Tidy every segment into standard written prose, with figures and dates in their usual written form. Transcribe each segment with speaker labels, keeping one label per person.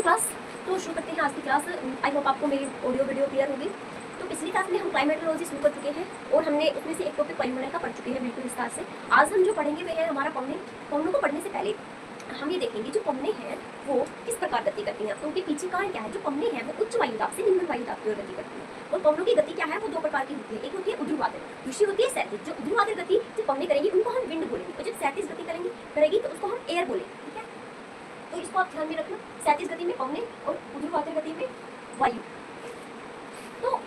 Speaker 1: Class. तो शुरू करते हैं आज की क्लास। आई होप आपको मेरी ऑडियो वीडियो क्लियर होगी। तो पिछली क्लास में हम क्लाइमेटोलॉजी शुरू कर चुके हैं और हमने उसमें से एक टॉपिक वायुमंडल का पढ़ चुके हैं बिल्कुल विस्तार से। आज हम जो पढ़ेंगे वे है हमारा पौने। पौनों को पढ़ने से पहले हम ये देखेंगे जो पवने हैं वो किस प्रकार गति करती हैं। तो उनके पीछे कारण क्या है। जो पवने हैं वो उच्च वायुदाब से निम्न वायुदाब की ओर गति करती हैं। और पवनों की गति क्या है वो दो प्रकार की होती है। एक होती है ऊर्ध्वाधर, दूसरी होती है क्षैतिज। जो ऊर्ध्वाधर गति जो पवने करेंगी उनको हम विंड बोलेंगे और जब क्षैतिज गति करेगी तो उसको हम एयर बोलेंगे। ठीक है, तो इसको आप ध्यान में रखना। क्षैतिज गति में पवने और ऊर्ध्वाधर गति में वायु। तो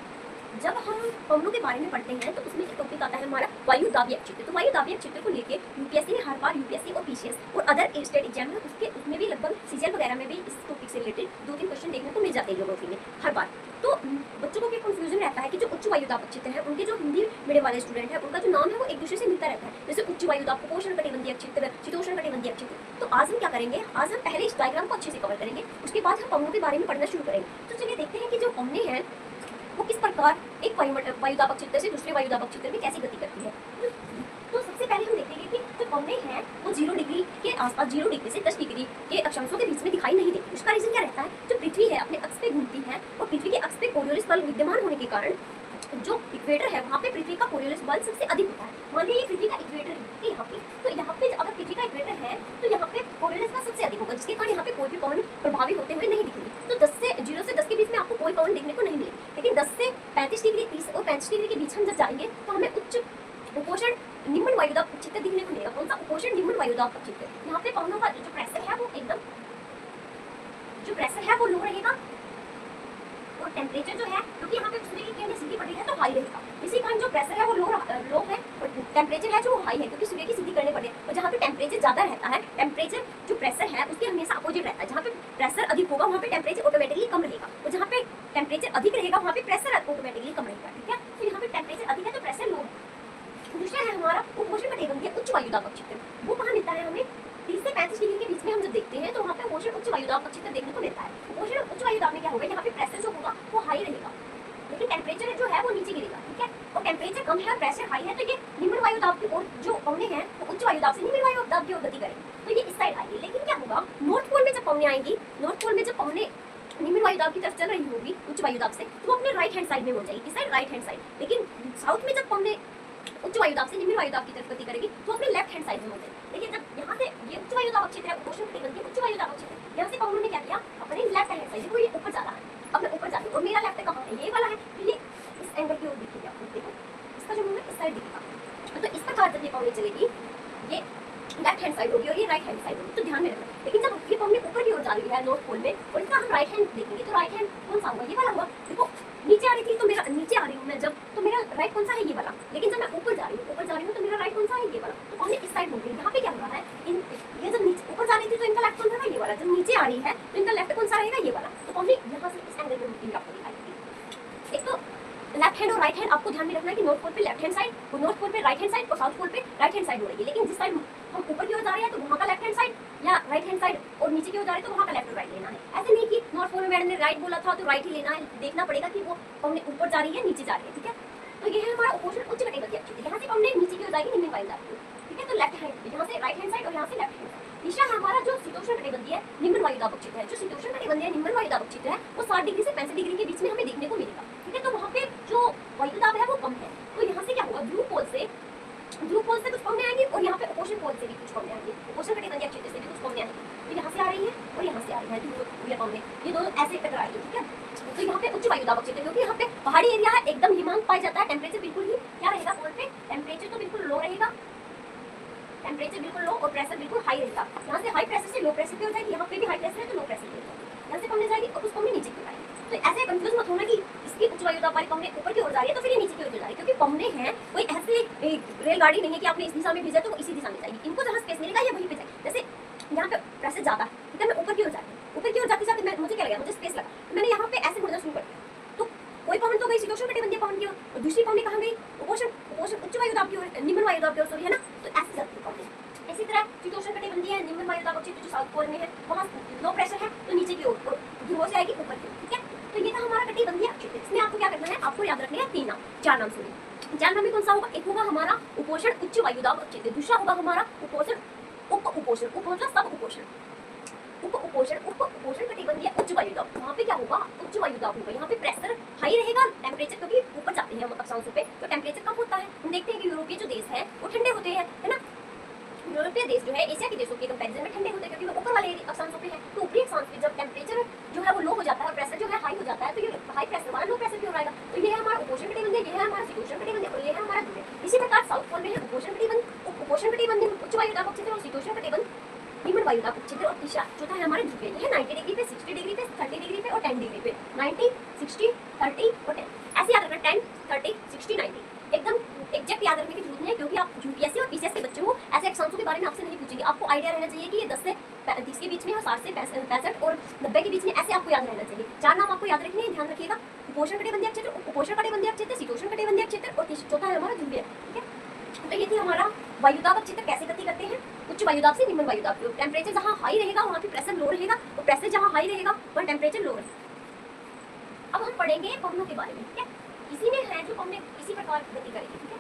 Speaker 1: जब हम पवनों के बारे में पढ़ते हैं तो उसमें एक टॉपिक आता है हमारा वायुदाबीय क्षेत्र। तो वायुदाबीय क्षेत्र को लेके यूपीएससी ने हर बार यूपीएससी और पीसीएस और अदर स्टेट एग्जाम में उसमें भी लगभग सीजीएल वगैरह में भी इस टॉपिक से रिलेटेड 2-3 क्वेश्चन देखने को मिल जाते हैं लोगों में हर बार। तो बच्चों को क्या कंफ्यूजन रहता है कि जो उच्च वायुदाब क्षेत्र है उनके जो हिंदी मीडियम वाले स्टूडेंट है उनका जो नाम है वो एक दूसरे से मिलता रहता है। जैसे उच्च वायुदाब, उपोष्ण कटिबंधीय क्षेत्र, शीतोष्ण कटिबंधीय क्षेत्र। तो आज हम क्या करेंगे, आज हम पहले इस डायग्राम को अच्छे से कवर करेंगे, उसके बाद हम पवनों के बारे में पढ़ना शुरू करेंगे। तो चलिए देखते हैं कि जो पवने हैं वो किस प्रकार एक वायुदाबक क्षेत्र से दूसरे वायुदाबक क्षेत्र में कैसी गति करती है। तो सबसे पहले हम देखेंगे कि जो पवने हैं वो 0 डिग्री के आसपास, 0 डिग्री से 10 डिग्री के अक्षांशों के बीच में दिखाई नहीं देती। उसका रीजन क्या रहता है, जो पृथ्वी है अपने अक्ष पे घूमती है और पृथ्वी के अक्ष पे कोरियोलिस बल विद्यमान होने के कारण जो इक्वेटर है वहाँ पे पृथ्वी का कोरियोलिस बल सबसे अधिक होता है। मान लीजिए पृथ्वी का इक्वेटर है यहाँ पे, तो यहाँ पे अगर पृथ्वी का इक्वेटर है तो यहाँ पे कोरियोलिस बल सबसे अधिक होगा, जिसके कारण यहाँ पे कोई भी पवन प्रभावित होते हुए नहीं दिखेंगे। तो 0 से 10 के बीच में आपको कोई पवन देखने को नहीं मिलेगा। लेकिन 10 से 35 डिग्री, 30 और 35 डिग्री के बीच हम जब जाएंगे तो हमें उच्च उपोषण निम्न वायुदाब क्षेत्र दिखने को मिलेगा। कौन सा? उपोषण निम्न वायुदाब क्षेत्र। यहाँ पे पवनों का जो प्रेशर है वो एकदम, जो प्रेशर है वो लो रहेगा और टेम्परेचर जो है, क्योंकि यहाँ पे सूर्य की किरणें सीधी पड़ रही है तो हाई रहेगा। इसी कारण जो प्रेशर है वो लो है और टेम्परेचर है जो हाई है, क्योंकि सूर्य की सीधी किरणें पड़ रही है। और जहाँ पे टेम्परेचर ज्यादा रहता है, टेम्परेचर जो प्रेशर है उसके हमेशा अपोजिट रहता है। जहाँ पे प्रेशर अधिक होगा वहाँ पे टेम्परेचर ऑटोमेटिकली कम रहेगा और जहाँ पे टेम्परेचर अधिक रहेगा वहाँ पे प्रेशर ऑटोमेटिकली कम रहेगा। ठीक है, तो यहाँ पे टेम्परेचर अधिक है तो प्रेशर लो है। दूसरा है हमारा उपोष्ण कटिबंधीय उच्च वायुदाब क्षेत्र। वो कहाँ मिलता है हमें? 30 से 35 डिग्री के बीच में हम जब देखते हैं तो वहाँ पे उपोष्ण उच्च वायुदाब क्षेत्र देखने को मिलता है। उपोष्ण उच्च वायुदाब में क्या होगा, यहाँ पे प्रेशर जो होगा वो हाई रहेगा लेकिन टेम्परेचर जो है वो नीचे गिरेगा। ठीक है, और टेम्परेचर कम है और प्रेशर हाई है तो ये निम्न वायुदाब की ओर जो पवने हैं वो उच्च वायुदाब से निम्न वायुदाब की ओर गति करेंगे, तो ये इस साइड आएगी। लेकिन क्या होगा, नॉर्थ पोल में जब पवने आएंगी, नॉर्थ पोल में जब पवने निम्न वायुदाब की तरफ चल रही होगी उच्च वायुदाब से, तो वो अपने राइट हैंड साइड में हो जाएगी, इस साइड राइट हैंड साइड। लेकिन साउथ में जब पवने उच्च वायुदाब से निम्न वायुदाब की तरफ गति करेगी तो अपने लेफ्ट हैंड साइड में हो जाएगी। लेकिन जब यहाँ से ये उच्च वायुदाब क्षेत्र है, उपोष्ण कटिबंधीय उच्च वायुदाब क्षेत्र, यहाँ से पवनों ने क्या किया, अपने लेफ्ट हैंड साइड को ये ऊपर जा रहा है, अब मैं ऊपर जा रही हूँ और मेरा लेफ्ट कहाँ है, ये वाला है, तो ये इस एंगल की ओर दिखेगी आपको। देखो इसका जो मुंह है इस साइड दिखेगा। तो इस प्रकार जब ये पवनी चलेगी ये लेफ्ट हैंड साइड होगी और ये राइट हैंड साइड होगी, तो ध्यान में रखना। लेकिन जब ये पवनी ऊपर की ओर जा रही है नॉर्थ पोल में और इसका हम राइट हैंड देखेंगे तो राइट हैंड कौन सा होगा, ये वाला होगा। देखो नीचे आ रही थी तो मेरा नीचे आ रही हूँ मैं जब, तो मेरा राइट कौन सा है, ये वाला। लेकिन जब मैं ऊपर जा रही हूँ तो मेरा राइट कौन सा है, ये वाला। तो पवनी इस साइड होगी। यहाँ पे क्या हो रहा है, ये जब नीचे ऊपर जा रही थी तो इनका लेफ्ट कौन सा है, ये वाला। जब नीचे आ रही है तो इनका लेफ्ट कौन सा रहेगा, ये वाला। तो पवनी यहाँ से इस एंगल में होती आपको दिखाई देगी। एक तो लेफ्ट हैंड और राइट हैंड आपको ध्यान में रखना है कि नॉर्थ पोल पे लेफ्ट हैंड साइड और नॉर्थ पोल पे राइट हैंड साइड और साउथ पोल पे राइट हैंड साइड हो रही है। लेकिन जिस साइड हम ऊपर की ओर जा रहे हैं तो वहाँ का लेफ्ट हैंड साइड या राइट हैंड साइड और नीचे की ओर जा रहे हैं तो वहाँ का लेफ्ट और राइट लेना है। ऐसे नहीं कि नॉर्थ पोल में मैडम ने राइट बोला था तो राइट ही लेना है, देखना पड़ेगा कि वो पवने ऊपर जा रही है नीचे जा रही है। ठीक है, तो ये है हमारा उपोष्ण उच्च कटिबंधीय क्षेत्र। यहाँ से पवने नीचे की ओर जाएगी निम्न वायुदाब की। ठीक है, तो लेफ्ट हैंड यहाँ से राइट हैंड साइड और यहाँ से लेफ्ट हैंड साइड। तीसरा है हमारा जो शीतोष्ण कटिबंधीय निम्न वायुदाब क्षेत्र है। जो शीतोष्ण कटिबंधीय निम्न वायुदाब क्षेत्र है वो 60 डिग्री से 65 डिग्री के बीच में हमें देखने को मिलेगा। ठीक है, तो वहाँ पे जो वायुदाब है वो कम है। तो यहाँ से क्या होगा, ध्रुव पोल से कुछ पवने आएंगी और यहाँ पे उपोष्ण पोल से भी कुछ पवने आएंगी, उपोष्ण कटिबंधीय क्षेत्र से भी कुछ पवने आएंगी। तो यहाँ से आ रही है और यहाँ से आ रही है ध्रुव पवने, ये दोनों ऐसे टकराएंगे। ठीक है, तो यहाँ पे उच्च वायुदाब क्षेत्र, क्योंकि यहाँ पे पहाड़ी एरिया है, एकदम हिमांक पाया जाता है। टेम्परेचर बिल्कुल ही क्या रहेगा पोल पे, टेम्परेचर तो बिल्कुल लो रहेगा, टेम्परेचर बिल्कुल लो और प्रेशर बिल्कुल हाई रहेगा। यहाँ से हाई प्रेशर से लो प्रेशर पे हो जाएगी, यहाँ पे भी हाई प्रेशर है तो लो प्रेशर पे हो जाएगी। यहाँ से पवने जाएगी और उस पवने नीचे की ओर आएगी। तो ऐसे कंफ्यूज मत होना कि इसकी उच्च वायुदाब वाली पवने ऊपर की ओर जा रही है तो फिर ये नीचे की ओर जा रही है, क्योंकि पवने हैं कोई ऐसे रेलगाड़ी नहीं है कि आपने इस दिशा में भेजा तो वो इसी दिशा में जाएगी। इनको जहाँ स्पेस मिलेगा ये वहीं पे जाएगी। जैसे यहाँ पे प्रेशर ज्यादा है, ठीक है, मैं ऊपर की ओर जा रही हूँ, ऊपर की ओर जाते जाते मुझे क्या लगा, मुझे स्पेस लगा, मैंने यहाँ पे ऐसे मुड़ना शुरू कर दिया। तो कोई पवन तो गई शीतोष्ण कटिबंधीय पवन की ओर और दूसरी पवनी कहाँ गई, उपोष्ण उच्च वायुदाब की ओर, निम्न वायुदाब की ओर, सॉरी, है ना। तो ऐसे जाती है पवनी। इसी तरह शीतोष्ण कटिबंधीय निम्न वायुदाब क्षेत्र जो साउथ पोल में है वहाँ लो प्रेशर है तो नीचे की ओर और ध्रुवों से आएगी ऊपर की ओर। ठीक है, तो ये था हमारा कटिबंधीय क्षेत्र। इसमें आपको क्या करना है, आपको याद रखने हैं 3 नाम, 4 नाम, सॉरी 4 नाम में कौन सा होगा, एक होगा हमारा उपोषण उच्च वायुदाब क्षेत्र, दूसरा होगा हमारा उपोषण उप उपोषण, उप मतलब सब उपोषण, उप उपोष्ण कटिबंधीय उच्च वायुदाब, वहाँ पे क्या होगा, उच्च वायुदाब होगा। यहाँ पे प्रेशर हाई रहेगा, टेम्परेचर क्योंकि ऊपर जाते हैं हम अक्षांशों पे तो टेम्परेचर कम होता है। हम देखते हैं कि यूरोपीय जो देश है वो ठंडे होते हैं, है ना। यूरोपीय देश जो है एशिया के देशों के कंपैरिजन में ठंडे होते हैं क्योंकि वो ऊपर वाले अक्षांशों पे है। तो ऊपरी अक्षांश पे जब टेम्परेचर जो है वो लो हो जाता है, प्रेशर जो है हाई हो जाता है, तो ये हाई प्रेशर वाला लो प्रेशर की ओर आएगा। तो ये है हमारा उपोष्ण कटिबंधीय, ये है हमारा शीतोष्ण कटिबंधीय और ये है हमारा ध्रुवीय। इसी प्रकार साउथ पोल में है उपोष्ण कटिबंधीय उच्च वायुदाब क्षेत्र और शीतोष्ण कटिबंध निम्न वायुदाब क्षेत्र और तीसरा चौथा है हमारे ध्रुवीय। ये 90 डिग्री पे, 60 डिग्री पे, 30 डिग्री पे और 10 डिग्री पे। 90, 60, 30 और 10 ऐसे याद रखना। 10, 30, 60, 90 एकदम एग्जैक्ट याद रखने की जरूरत नहीं है क्योंकि आप यूपीएससी और पीसीएस के बच्चे हो, ऐसे अक्षांशों के बारे में आपसे नहीं पूछेंगे। आपको आइडिया रहना चाहिए कि ये 10 से 30 के बीच में और 60 से 65 और 90 के बीच में, ऐसे आपको याद रहना चाहिए। चार नाम आपको याद रखने हैं, ध्यान रखिएगा। उपोष्ण कटिबंधीय क्षेत्र, उपोष्ण कटिबंधीय क्षेत्र, शीतोष्ण कटिबंधीय क्षेत्र और चौथा है हमारा ध्रुवीय। ठीक है, तो ये थी हमारा वायुदाब क्षेत्र कैसे गति करते हैं, उच्च वायुदाब से निम्न वायुदाब की ओर। टेम्परेचर जहाँ हाई रहेगा वहाँ पे प्रेशर लो रहेगा और प्रेशर जहाँ हाई रहेगा वहाँ टेम्परेचर लो रहेगा। अब हम पढ़ेंगे पवनों के बारे में। ठीक है, इसी में है जो पवनें इसी प्रकार गति करेगी। ठीक है,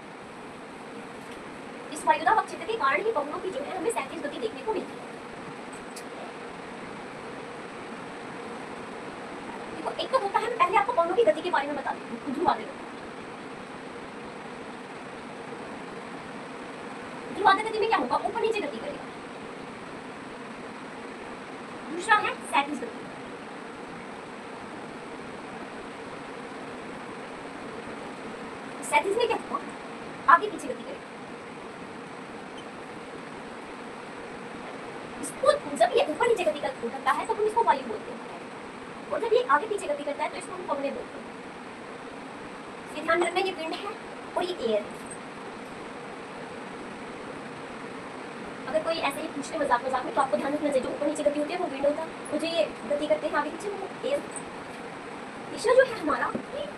Speaker 1: इस वायुदाब क्षेत्र के कारण ही पवनों की जो है हमें 37 गति देखने को मिलती है। देखो एक तो होता है, मैं पहले आपको पवनों की गति के बारे में बता देती हूँ। ध्रुवाधर गति में क्या होगा, ऊपर नीचे गति करेगा। दूसरा है 37 गति। सैंतीस में क्या होगा, आगे पीछे गति करेगा। इसको जब ये ऊपर नीचे गति करता है तो हम इसको वायु बोलते हैं और जब ये आगे पीछे गति करता है तो इसको हम पवनें बोलते हैं। ये ध्यान रखना, ये विंड है और ये एयर है। अगर कोई ऐसे ही पूछते मजाक में तो आपको ध्यान रखना चाहिए, जो ऊपर नीचे गति होती है वो विंड होता है, और जो ये गति करते हैं आगे पीछे वो एयर। तीसरा जो है हमारा,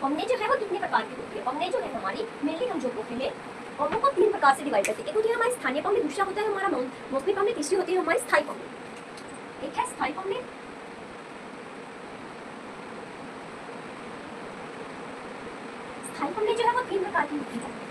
Speaker 1: पवनें जो है वो कितने प्रकार की होती है। पवनें जो है हमारी मेनली हम ज्योग्राफी में पवनों को 3 प्रकार से डिवाइड करते हैं। एक होती है हमारी स्थानीय पवनें, दूसरा होता है हमारा मौसमी पवनें, तीसरी होती है हमारी स्थायी पवनें। एक है स्थायी पवनें, स्थायी पवनें जो है वो 3 प्रकार की होती है।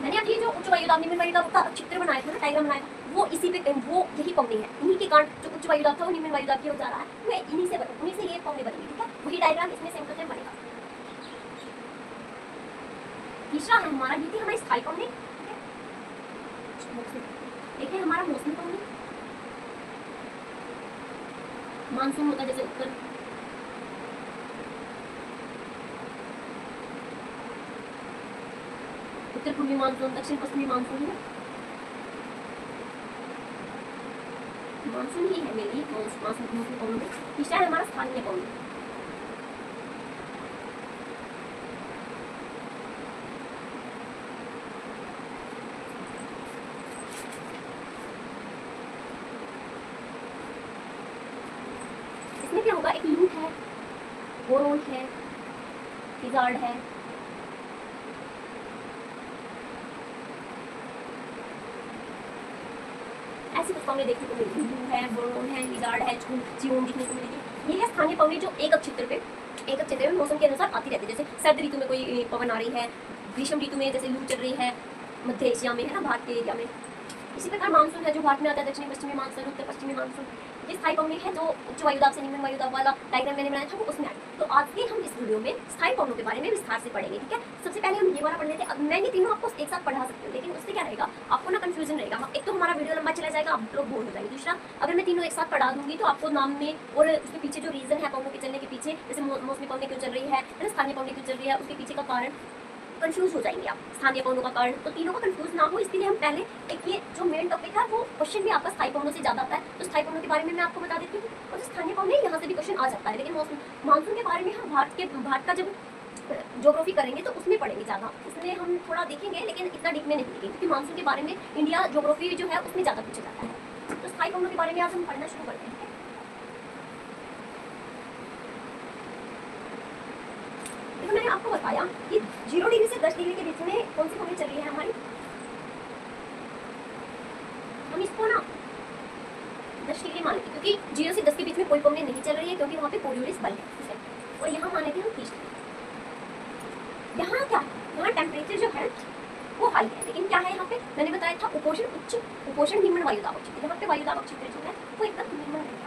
Speaker 1: मैंने अभी जो उच्च वायुदाब निम्न वायुदाब का चित्र बनाया था ना, डायग्राम बनाया था, वो इसी पे वो यही पवनें हैं। इन्हीं के कारण जो उच्च वायुदाब था वो निम्न वायुदाब की ओर जा रहा है, वो इन्हीं से ये पवनें बनेगी। ठीक है, वही डायग्राम इसमें सेम टू सेम बनेगा। तीसरा है हमारा, ये थी हमारी स्थायी पवनें। ठीक है, एक है हमारा मौसमी पवनें। मानसून होता है जैसे उत्तर पूर्वी मानसून, दक्षिण पश्चिमी मानसून है, मानसून ही है मेरी मौसमी पवनों में। तीसरा है हमारा स्थानीय पवन। इसमें क्या होगा, एक लू है, बोरोन है, इजार्ड है, ऐसी कुछ पवनें देखने को मिलेगी। लू है, बोरोन है, लिजार्ड है, चियोन देखने को मिलेगी। ये है स्थानीय पवनें जो एक क्षेत्र में मौसम के अनुसार आती रहती है। जैसे सर्द ऋतु में कोई पवन आ रही है, ग्रीष्म ऋतु में जैसे लू चल रही है मध्य एशिया में, है ना, भारत के एरिया में। इसी प्रकार मानसून है जो भारत में आता है, दक्षिणी पश्चिमी मानसून, उत्तर पश्चिमी मानसून। ये स्थायी पवनें है जो उच्च वायुदाब से निम्न वायुदाब वाला डायग्राम मैंने बनाया था वो उसमें आई। तो आज के हम इस वीडियो में स्थायी पवनों के बारे में विस्तार से पढ़ेंगे। ठीक है, सबसे पहले हम ये वाला पढ़ लेते हैं। अब मैं ये तीनों आपको एक साथ पढ़ा सकती हूँ, लेकिन उससे क्या रहेगा, आपको ना कंफ्यूजन रहेगा। एक तो हमारा वीडियो लंबा चला जाएगा, आप लोग बोर हो जाएंगे। दूसरा, अगर मैं तीनों एक साथ पढ़ा दूंगी तो आपको नाम में और उसके पीछे जो रीजन है पवनों के चलने के पीछे, जैसे मौसमी पवनें क्यों चल रही है, स्थानीय पवनें क्यों चल रही है, उसके पीछे का कारण कंफ्यूज हो जाएंगे आप, स्थानीय पवनों का कारण। तो तीनों का कंफ्यूज ना हो इसके लिए हम पहले एक ये जो मेन टॉपिक है वो क्वेश्चन भी आपका स्थायी पवनों से ज्यादा आता है, तो स्थायी पवनों के बारे में मैं आपको बता देती हूँ। और जो स्थानीय पवनें यहाँ से भी क्वेश्चन आ जाता है, लेकिन मानसून के बारे में हम भारत का जब ज्योग्राफी करेंगे तो उसमें पढ़ेंगे ज़्यादा, उसमें हम थोड़ा देखेंगे लेकिन इतना डीप में नहीं देखेंगे, क्योंकि मानसून के बारे में इंडिया ज्योग्राफी जो है उसमें ज़्यादा पूछा जाता है। तो स्थायी पवनों के बारे में आज हम पढ़ना शुरू करते हैं। तो मैंने आपको बताया कि 0 डिग्री से 10 डिग्री के बीच में कौन सी पवनें चल रही है हमारी। हम इसको ना 10 डिग्री मान लेते हैं, क्योंकि 0 से 10 के बीच में कोई पवने नहीं चल रही है, क्योंकि वहाँ पे कोरियोलिस बल है, ठीक है। और यहाँ मान लेते हैं हम 30 डिग्री। यहाँ क्या, यहाँ टेम्परेचर जो है वो हाई है, लेकिन क्या है यहाँ पे, मैंने बताया था उपोषण उच्च, उपोषण निम्न वायु दाब क्षेत्र। यहाँ पे वायु दाब क्षेत्र जो है वो एकदम निम्न है।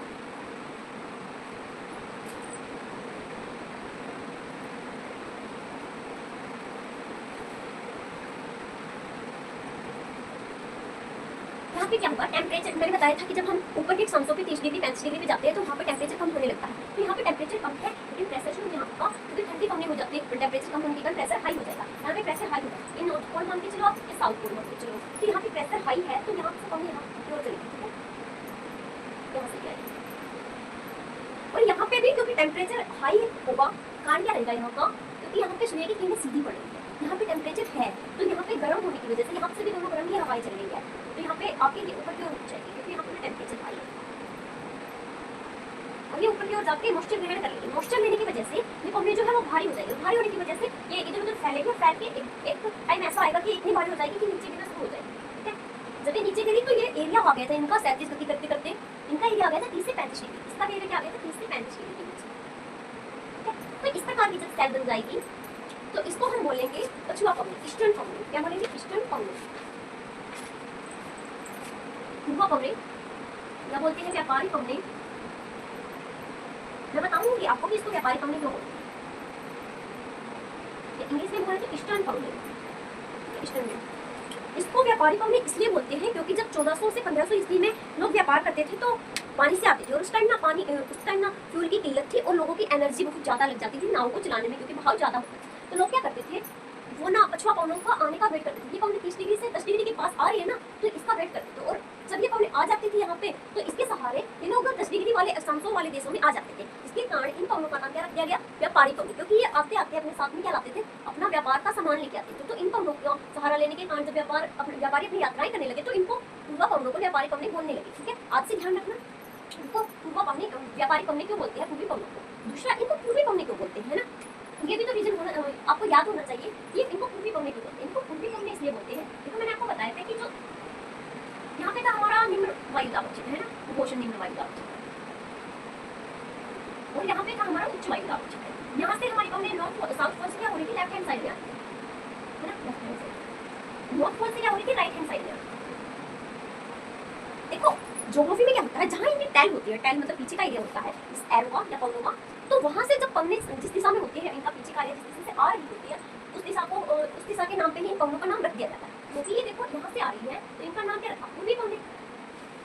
Speaker 1: यहाँ पे क्या होगा, टेम्परेचर मैंने बताया था कि जब हम ऊपर के स्थानों पे 30 डिग्री 35 डिग्री पे जाते हैं तो वहाँ पे टेम्परेचर कम होने लगता है। तो यहाँ पे टेम्परेचर कम है, लेकिन प्रेशर जो यहाँ का, क्योंकि ठंडी कम नहीं हो जाती है, टेम्परेचर कम होने के कारण प्रेशर हाई हो जाएगा। यहाँ पे प्रेशर हाई होगा, ये नॉर्थ पोल मान के चलो आप, ये साउथ पोल मान के चलो। तो यहाँ पे प्रेशर हाई है, तो यहाँ से कम यहाँ की ओर चलेगी, ठीक है, यहाँ से क्या है। और यहाँ पे भी क्योंकि टेम्परेचर हाई होगा, कारण क्या रहेगा यहाँ का, क्योंकि यहाँ पे सूर्य की किरणें सीधी पड़ रही है, यहाँ पे टेम्परेचर है, तो यहाँ पे गर्म होने की वजह से यहाँ से भी दोनों गर्म ही हवाएं चल रही है, तो यहाँ पे आपके ये ऊपर की ओर उठ जाएगी, क्योंकि यहाँ पे टेम्परेचर हाई है। अब ये ऊपर की ओर जाके मॉइस्चर ग्रहण कर लेंगे, मॉइस्चर लेने की वजह से ये पवने जो है वो भारी हो जाएगी, भारी होने की वजह से ये इधर उधर फैलेगी, और फैल के एक टाइम ऐसा आएगा कि इतनी भारी हो जाएगी कि नीचे गिरना शुरू हो जाएगी, ठीक है। जब ये नीचे गिरी तो ये एरिया आ गया था इनका 37 गति करते करते, इनका एरिया आ गया था 30 से 35 डिग्री, इसका एरिया क्या आ गया था 30 से 35 डिग्री के बीच, ठीक है। तो इस प्रकार की जब सेल बन जाएगी तो इसको हम बोलेंगे पछुआ पवनी, ईस्टर्न पवनी। क्या बोलेंगे, ईस्टर्न पवनी। पूर्वा पवनी या बोलते हैं व्यापारी पवनी। मैं बताऊंगी आपको कि इसको व्यापारी पवनी क्यों बोलते हैं। इंग्लिश में बोले तो ईस्टर्न पवनी, ईस्टर्न में इसको व्यापारी पवनी इसलिए बोलते हैं क्योंकि जब 1400 से 1500 ईस्वी में लोग व्यापार करते थे तो पानी से आते थे, और उस टाइम ना फ्यूल की किल्लत थी और लोगों की एनर्जी बहुत ज़्यादा लग जाती थी नाव को चलाने में, क्योंकि भाव ज़्यादा होता था। तो लोग क्या करते थे, वो ना पछुआ पवनों का आने का वेट करते थे। ये पवनी 30 डिग्री से 10 डिग्री के पास आ रही है ना, तो इसका वेट करते थे, और जब ये पवनी आ जाती थी यहाँ पे तो इसके सहारे ये लोग 10 डिग्री वाले अक्षांशों वाले देशों में आ जाते थे। इसके कारण इन पवनों का नाम क्या रख दिया गया, व्यापारी पवनी, क्योंकि ये आते आते अपने साथ में क्या लाते थे, अपना व्यापार का सामान लेके आते थे। तो इन पवनों का सहारा लेने के कारण जब व्यापारी अपनी यात्राएं करने लगे तो इनको पूर्वा पवनों को व्यापारी पवनी बोलने लगे, ठीक है। आज से ध्यान रखना, इनको पूर्वा पवनी व्यापारी पवनी क्यों बोलते हैं, पूर्वी पवनों को। दूसरा, इनको पूर्वी पवनी क्यों बोलते हैं, है ना, ये भी तो रीजन होना आपको याद होना चाहिए। ये इनको पूर्वी पवनी क्यों बोलते हैं, इनको पूर्वी पवनी इसलिए बोलते हैं, देखो मैंने आपको बताया था कि जो यहाँ पे था हमारा निम्न वायु दाब क्षेत्र, है ना, उपोषण निम्न वायु दाब क्षेत्र, और यहाँ पे था हमारा उच्च वायु दाब क्षेत्र। यहाँ से हमारी पवनी नॉर्थ साउथ पोल से क्या हो रही थी, लेफ्ट हैंड साइड में, है ना, left hand side. North pole से क्या हो रही थी, राइट हैंड साइड में। देखो ज्योग्राफी में क्या होता है, जहाँ इनकी टैल होती है, टैल मतलब पीछे का एरिया होता है इस एरो का या पवनों का, तो वहां से जब पवने जिस दिशा में होती है, इनका पीछे का एरिया जिस दिशा से आ रही होती है, उस दिशा के नाम पे ही इन पवनों का नाम रख दिया जाता है। क्योंकि ये देखो यहाँ से आ रही है तो इनका नाम क्या रखा, पूर्वी पवनी,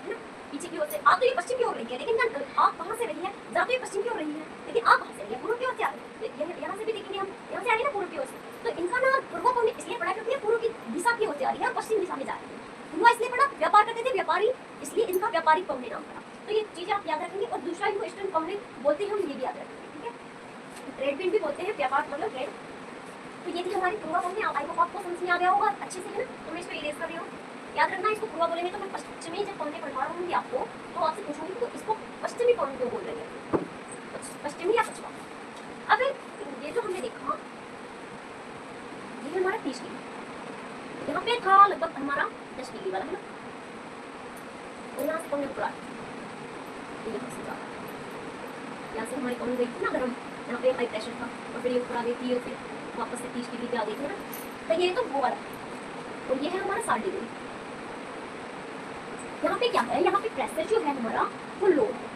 Speaker 1: है ना, पीछे की ओर से आ तो ये पश्चिम की ओर रही है, लेकिन आप कहाँ से रही है, जा तो ये पश्चिम की ओर रही है, लेकिन आप कहाँ से रही है, पूर्व की ओर से आ रही है। यहाँ से भी देखेंगे हम, यहाँ से आ रही है ना पूर्व की ओर से, तो इनका नाम पूर्वा पवनी इसलिए पड़ा क्योंकि ये पूर्व की दिशा की ओर से आ रही है, पश्चिम दिशा में जा रही है। पूर्वा इसलिए पड़ा, व्यापार करते थे व्यापारी, इसलिए इनका व्यापारिक पवनी नाम पड़ा। तो ये चीजें आप याद रखेंगे। और दूसरा इनको ईस्टर्न पवनी बोलते हैं, हम ये भी याद रखेंगे, ठीक है। ट्रेड विंड भी बोलते हैं, व्यापार मतलब ट्रेड। तो ये थी हमारी पूर्वा पवनी। आई होप आपको समझ में आ गया होगा अच्छे से, है ना। तो मैं इसको इरेज कर रही हूँ, याद रखना इसको पूर्वा बोलेंगे तो मैं पश्चिमी जब पवनी पढ़ा रहूँगी आपको तो आपसे पूछूंगी तो इसको पश्चिमी पवनी क्यों बोल रही है, पश्चिमी या पछुआ। अब ये जो हमने देखा ये हमारा 30 डिग्री, यहाँ पे था लगभग हमारा 10 डिग्री वाला, है ना, और यहाँ से पवनी ऊपर यहाँ से हमारी पवनी गई थी ना गर्म, यहाँ पे हाई प्रेशर था और फिर ये ऊपर आ गई थी और फिर वापस से 30 डिग्री पे आ गई थी ना। तो ये तो वो वाला, और ये है हमारा 60 डिग्री। यहाँ पे क्या है, यहाँ पे प्रेशर जो है हमारा वो लो है,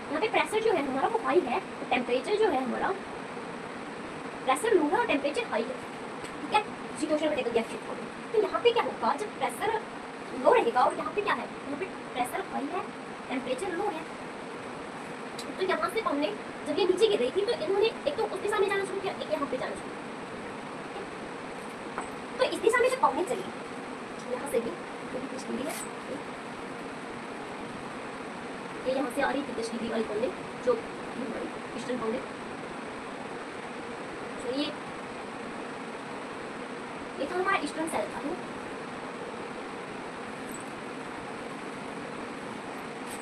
Speaker 1: यहाँ पे प्रेशर जो है हमारा वो हाई है, तो टेम्परेचर जो है हमारा, प्रेशर लो है और टेम्परेचर हाई है, ठीक है, सिचुएशन में देखो गैस। तो यहाँ पे क्या होगा, जब प्रेशर लो रहेगा और यहाँ पे क्या है, यहाँ पे प्रेशर हाई है, टेम्परेचर लो है, तो यहाँ से हमने जब ये नीचे गिर रही थी तो इन्होंने एक तो उस दिशा में जाना शुरू किया, एक यहाँ पे जाना शुरू किया। तो इस दिशा में जब पवनी चली, यहाँ से भी कुछ डिग्री है, ये यहाँ से आ रही थी 10 डिग्री वाली पवनी जो ईस्टर्न पवनी। तो ये तो हमारा ईस्टर्न सेल था।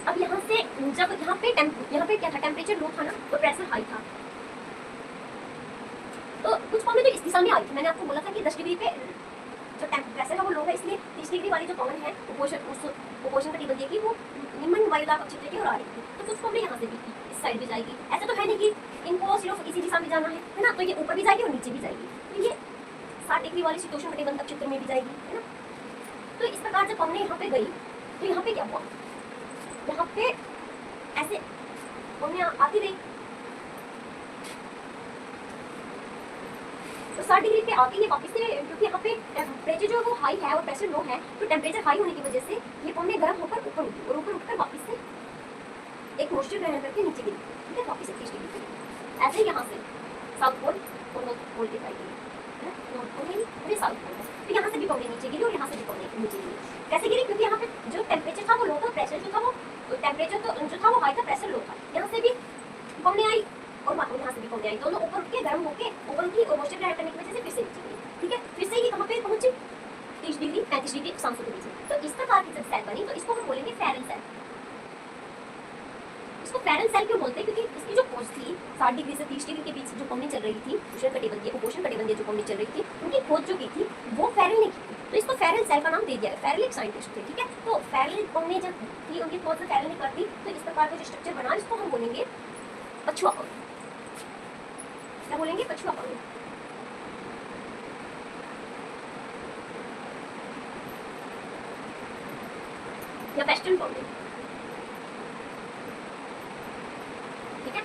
Speaker 1: अब यहाँ से जब यहाँ पे क्या था, टेम्परेचर लो था ना और प्रेशर हाई था, तो कुछ पवनी तो इस दिशा में आई थी। मैंने आपको बोला था कि 10 डिग्री पे जो प्रेशर है वो लो है, इसलिए 30 डिग्री वाली जो पवन है ओपोजिशन का टेबल देगी वो निम्न वायुदाब क्षेत्र की ओर आ रही है, तो कुछ पवनें यहाँ से भी इस साइड भी जाएगी। ऐसा तो है नहीं कि इनको सिर्फ इसी दिशा में जाना है ना, तो ये ऊपर भी जाएगी और नीचे भी जाएगी, तो ये 60 डिग्री वाली शीतोष्ण कटिबंधक क्षेत्र में भी जाएगी, है ना। तो इस प्रकार जब पवनें यहाँ पे गई तो यहाँ पे क्या हुआ, यहाँ पे ऐसे पवनें आती रही, तो 60 डिग्री पे आती है वापस से, क्योंकि यहाँ पे टेम्परेचर जो है वो हाई है और प्रेशर लो है, तो टेम्परेचर हाई होने की वजह से ये पवनें गर्म होकर ऊपर उठी और ऊपर उठकर वापस से एक मोइस्चर ग्रहण करके नीचे गिरी, ठीक है, वापस से 30 डिग्री पे। ऐसे यहाँ से साउथ पोल और नॉर्थ पोल दिखाई दी, है ना, नॉर्थ पोल है और ये साउथ पोल है, तो यहाँ से भी पवनें नीचे गिरी और यहाँ से भी पवनें नीचे गिरी। कैसे गिरी, क्योंकि यहाँ पे जो टेम्परेचर था वो लो था, प्रेशर जो था वो टेम्परेचर तो जो था वो हाई था, प्रेशर लो था, यहाँ से भी पवनें आई और यहाँ से भी पवनें आई, दोनों ऊपर उठ के गर्म होके ऊपर उठी और मोइस्चर ग्रहण करने की वजह से फिर से नीचे गई, ठीक है, फिर से ये कहाँ पे पहुंची 30 डिग्री 35 डिग्री अक्षांशों के बीच। तो इस प्रकार की जब सेल बनी तो इसको हम बोलेंगे फेरल सेल। इसको फेरल सेल क्यों बोलते हैं, क्योंकि इसकी जो खोज थी 60 डिग्री से 30 डिग्री के बीच जो पवनें चल रही थी, उपोष्ण कटिबंधीय जो पवनें चल रही थी, उनकी खोज जो की थी वो फेरल ने की थी, तो इसको फेरल सेल का नाम दे दिया। फेरल एक साइंटिस्ट थे, ठीक है, तो फेरल पवनें जब थी उनकी खोज से फेरल ने कर दी, तो इस प्रकार का जो स्ट्रक्चर बना इसको हम बोलेंगे पछुआ पवन। क्या बोलेंगे, पछुआ पवन। या वेस्टर्न पवनें, ठीक है।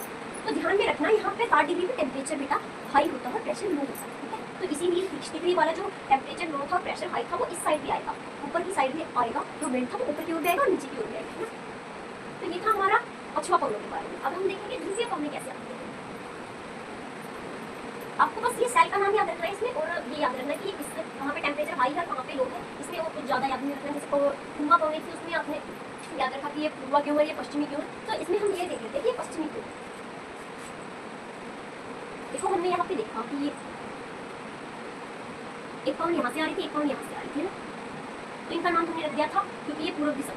Speaker 1: तो ध्यान में रखना यहाँ पे 60 डिग्री पे टेम्परेचर बेटा हाई होता है, प्रेशर लो होता है, ठीक है, तो इसीलिए 30 डिग्री वाला जो टेम्परेचर लो था, प्रेशर हाई था, वो इस साइड भी आएगा, ऊपर की साइड में आएगा, जो विंड था वो ऊपर की ओर भी आएगा और नीचे की ओर भी आएगा, है ना। तो ये था हमारा पछुआ पवनों के बारे में। अब हम देखेंगे ध्रुवीय पवनें कैसे आती है। आपको बस ये सेल का नाम याद रखना है इसमें, और ये याद रखना कि इस कहाँ पे टेम्परेचर हाई है, कहाँ पे लो है, इसमें और कुछ ज़्यादा याद नहीं रखना। जैसे पूर्वा पवनें थी उसमें आपने याद रखा कि ये पूर्वा क्यों है, ये पश्चिमी क्यों है, तो इसमें हम ये देख लेते हैं कि ये पश्चिमी क्यों। देखो हमने यहाँ पे देखा कि ये एक पवन यहाँ से आ रही थी, एक पवन यहाँ से आ रही थी ना, तो इनका नाम हमने रख दिया था, क्योंकि ये पूर्व दिशा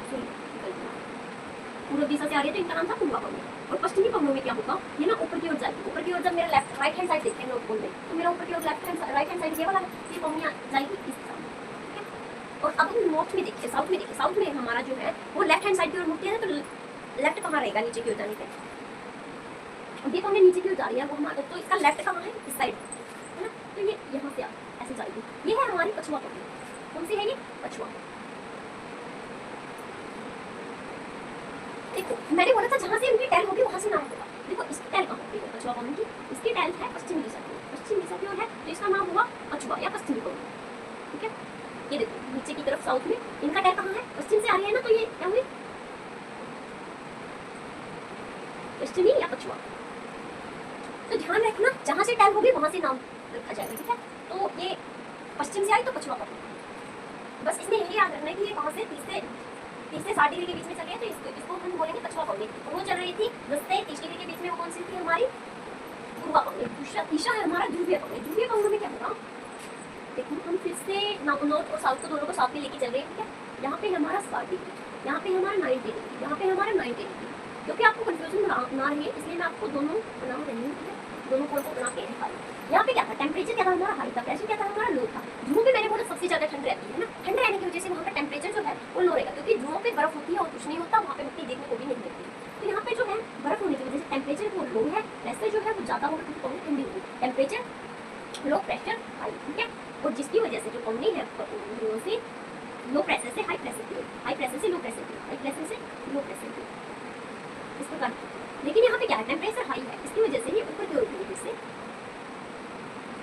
Speaker 1: से आ रही है तो इनका नाम था पूर्वा पवन। और पश्चिमी पवनों में क्या होगा, ये ना ऊपर की ओर जाएगी, ऊपर की ओर जब मेरा राइट हैंड साइड देखें नॉर्थ पोल में, तो मेरा ऊपर की ओर राइट हैंड साइड ये वाला है, ये पवनियाँ जाएगी इस दिशा में, ठीक है। और अब हम नॉर्थ में देखिए, साउथ में देखिए, साउथ में हमारा जो है वो लेफ्ट हैंड साइड की ओर मुड़ती है, तो लेफ्ट कहाँ रहेगा, नीचे की ओर जाने पे। ये पवनें नीचे की ओर जा रही है, वो हमारा तो इसका लेफ्ट कहाँ है, इस साइड, है ना, तो ये यहाँ से ऐसे जाएगी। ये है हमारी पछुआ पवनें। कौन सी है ये, पछुआ। देखो मैंने बोला था जहाँ से इनकी टैल होगी वहाँ से नाम होगा। देखो इसकी टैल कहाँ होगी पछुआ पवन की, इसकी टैल है पश्चिमी दिशा की, पश्चिम दिशा की ओर है, तो इसका नाम हुआ पछुआ या पश्चिमी पवन, ठीक है। ये देखो नीचे की तरफ साउथ में इनका टैल कहाँ है, पश्चिम से आ रही है ना, तो ये क्या हुई, पश्चिमी या पछुआ। तो ध्यान रखना जहाँ से टैल होगी वहाँ से नाम रखा जाएगा, ठीक है। तो ये पश्चिम से आई तो पछुआ पवन। बस इसमें यही याद रखना है कि ये कहाँ से 30 से 60 डिग्री के बीच में चली है, तो इसको हम बोलेंगे पछुआ पवनें। तो वो चल रही थी 10 से 30 डिग्री के बीच में, वो कौन सी थी, हमारी पूर्वा पवनें। तीसरा है हमारा ध्रुवीय पवनें। ध्रुवीय पवनों में क्या होगा, देखो हम फिर से नॉर्थ और साउथ को दोनों को साथ में लेके चल रहे हैं, ठीक है। यहाँ पे हमारा 60 डिग्री, यहाँ पे हमारा 90 डिग्री, यहाँ पे हमारा 90 डिग्री। क्योंकि आपको कंफ्यूजन ना रहे इसलिए मैं आपको दोनों बना रही हूँ, ठीक है, दोनों कोण को बना के दिखा रही हूँ। यहाँ पे क्या था, टेम्परेचर क्या था हमारा हाई था, प्रेशर क्या था हमारा लो था। ध्रुवों पे मैंने बोला सबसे ज्यादा ठंड रहती है ना, ठंड रहने की वजह से वहाँ पे टेम्परेचर जो है वो लो रहेगा, क्योंकि ध्रुवों पे बर्फ होती है और कुछ नहीं होता, वहाँ पे मिट्टी देखने को भी नहीं मिलती। तो यहाँ पे जो है बर्फ होने की वजह से टेम्परेचर वो लो है, प्रेशर जो है वो ज्यादा होगा क्योंकि पवनें ठंडी होगी, टेम्परेचर लो प्रेशर हाई, ठीक है। और जिसकी वजह से जो पवनें है ध्रुवों से लो प्रेशर से हाई प्रेशर की, हाई प्रेशर से लो प्रेशर की, हाई प्रेशर से लो प्रेशर की, इस प्रकार। लेकिन यहाँ पे क्या है, टेम्परेचर हाई है, इसकी वजह से ये ऊपर की ओर उठेगी फिर से,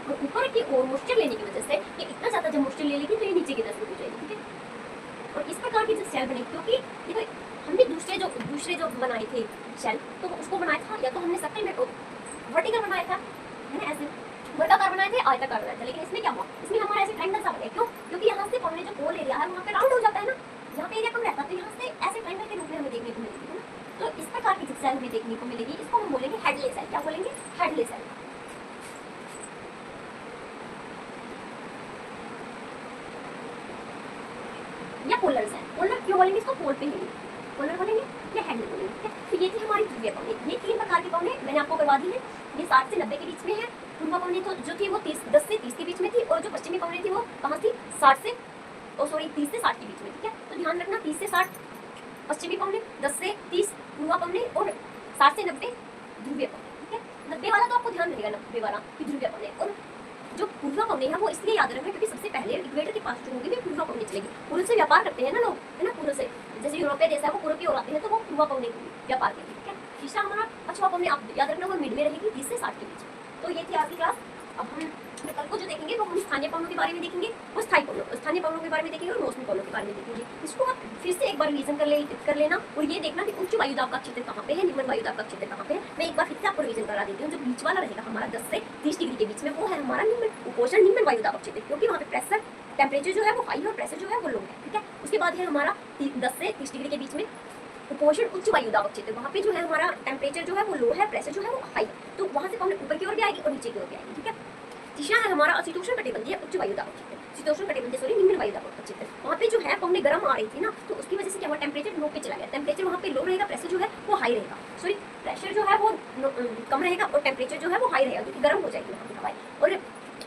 Speaker 1: और ऊपर की ओर मॉइस्चर लेने की वजह से ये इतना ज्यादा जब मॉइस्चर ले लेगी तो ये नीचे की तरफ हो जाएगी, ठीक है। और इस प्रकार की जो सेल बनी, क्योंकि देखो हमने दूसरे जो बनाए थे सेल, तो उसको बनाया था या तो हमने सर्कल में वर्टिकल बनाया था, है ना, ऐसे वर्गाकार बनाए थे, आयताकार बनाया था। लेकिन इसमें क्या हुआ, इसमें हमारा ऐसे ट्रायंगल सा बना, क्यों, क्योंकि यहाँ से पवनें जो पोल एरिया है वहाँ पे राउंड हो जाता है ना, यहाँ पे एरिया कम रहता है, तो यहाँ से ऐसे ट्रायंगल के रूप में हमें देखने को मिलेगी, है ना। तो इस प्रकार की सेल हमें देखने को मिलेगी, इसको हम बोलेंगे हेडले सेल। क्या बोलेंगे, हेडले सेल। या पोलर सेल। पोलर क्यों बोलेंगे, इसको पोल पे लेंगे, पोलर बोलेंगे या हेडले बोलेंगे, ठीक है। तो ये थी हमारी ध्रुवीय पवनें। ये 3 प्रकार की पवनें पौने मैंने आपको करवा दी है, ये 60 से 90 के बीच में है। पूर्वा पौने तो जो थी वो 10 से 30 के बीच में थी, और जो पश्चिमी पौने थी वो कहाँ थी 30 से 60 के बीच में, ठीक है। तो ध्यान रखना 30 से 60 पश्चिमी पौने, 10 से 30 पूर्वा पौने और 60 से 90 ध्रुवीय पौने, ठीक है। 90 वाला तो आपको ध्यान रहेगा, 90 वाला कि ध्रुवीय पौने। और जो पूर्वा पौने है वो इसलिए याद रखना क्योंकि सबसे पहले इक्वेटर के पास जो होगी वो पूर्वा पौने चलेगी। पूर्व से व्यापार करते हैं ना लोग, है ना, पूर्व से, जैसे यूरोपीय देश है वो पूर्व की ओर आते हैं तो वो पूर्वा पौने व्यापार करेंगे, ठीक है। तीसरा हमारा पछवा पौने आप याद रखना वो मिड में रहेगी 30 से 60 के बीच। तो ये थी आज की क्लास। अब हम कल को जो देखेंगे वो हम स्थानीय पौनों के बारे में देखेंगे, वो स्थानीय पौनों के बारे में देखेंगे और मौसमी पौनों के बारे में देखेंगे। इसको आप फिर से एक बार रिवीजन कर लेना और ये देखना कि उच्च वायुदाब का क्षेत्र कहाँ पे है, निम्न वायुदाब का क्षेत्र कहाँ पे है। मैं एक बार फिर से आपको रिवीजन करा देती हूँ। जो बीच वाला रहेगा हमारा 10 से 30 डिग्री के बीच में वो है हमारा निम्न उपोषण निम्न वायुदाब क्षेत्र, क्योंकि वहाँ पे प्रेशर टेम्परेचर जो है वो हाई और प्रेशर जो है वो लो है, ठीक है। उसके बाद है हमारा 10 से 30 डिग्री के बीच में कुपोषण उच्च वायुदाब क्षेत्र, वहाँ पे जो है हमारा टेम्परेचर जो है वो लो है, प्रेशर जो है वो हाई, तो वहाँ से पौने ऊपर की ओर भी आएगी और नीचे की ओर भी आएगी, ठीक है। तीसरा है हमारा अशीतोष्ण कटिबंधीय उच्च वायुदाब क्षेत्र, शीतोष्ण कटिबंधीय निम्न वायुदाब क्षेत्र। वहाँ पे जो है पौने गर्म आ रही थी ना, तो उसकी वजह से क्या हुआ, टेम्परेचर लो पे चला गया। टेम्परेचर वहाँ पे लो रहेगा, प्रेशर जो है वो हाई रहेगा, प्रेशर जो है वो कम रहेगा और टेम्परेचर जो है वो हाई रहेगा, क्योंकि गर्म हो जाएगी वहाँ की हवाएं। और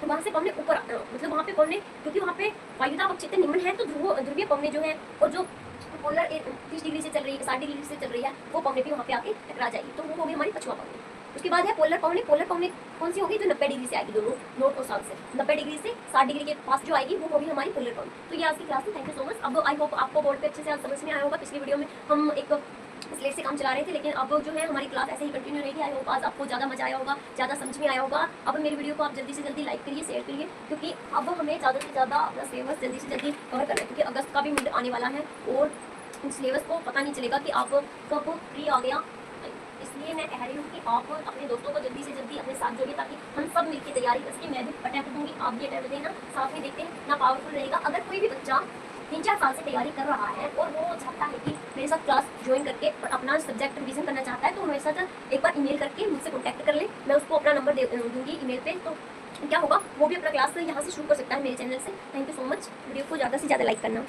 Speaker 1: वहाँ से पौने ऊपर मतलब वहाँ पे पौने, क्योंकि वहाँ पे वायुदाब क्षेत्र निम्न है तो ध्रुवीय पौने जो है और जो पोलर 30 डिग्री से चल रही है, 60 डिग्री से चल रही है, वो पौने भी वहाँ पे आके टकरा जाएगी, तो वो होगी हमारी पछुआ पौने। उसके बाद है पोलर पौने कौन सी होगी, जो 90 डिग्री से आएगी, दोनों नॉर्थ और साउथ से 90 डिग्री से 60 डिग्री के पास जो आएगी वो होगी हमारी पोलर पौने। तो ये आज की क्लास है, थैंक यू सो मच। अब आई होप आपको बोर्ड पे अच्छे से आज समझ में आया होगा। पिछली वीडियो में हम एक स्लेट से काम चला रहे थे, लेकिन अब जो है हमारी क्लास ऐसे ही कंटिन्यू रहेगी। आई होप आज आपको ज़्यादा मजा आया होगा, ज़्यादा समझ में आया होगा। अब मेरी वीडियो को आप जल्दी से जल्दी लाइक करिए, शेयर करिए, क्योंकि अब हमें ज़्यादा से ज़्यादा अपना सिलेबस जल्दी से जल्दी कवर करना है, क्योंकि अगस्त का भी मिड आने वाला है और सिलेबस को पता नहीं चलेगा कि आप कब फ्री आ गया। इसलिए मैं कह रही हूँ कि आप अपने दोस्तों को जल्दी से जल्दी अपने साथ जोड़िए, ताकि हम सब मिलकर तैयारी कर सकें। मैं भी अटैम्प्ट दूंगी, आप भी अटैम्प्ट देना, साथ में देखते हैं ना पावरफुल रहेगा। अगर कोई भी बच्चा 3-4 साल से तैयारी कर रहा है और वो चाहता है कि मेरे साथ क्लास ज्वाइन करके और अपना सब्जेक्ट रिवीजन करना चाहता है, तो मेरे साथ एक बार ईमेल करके मुझसे कॉन्टैक्ट कर ले। मैं उसको अपना नंबर दे दूँगी ईमेल पे, तो क्या होगा वो भी अपना क्लास यहाँ से शुरू कर सकता है मेरे चैनल से। Thank you so much. Video को ज़्यादा से ज़्यादा लाइक करना।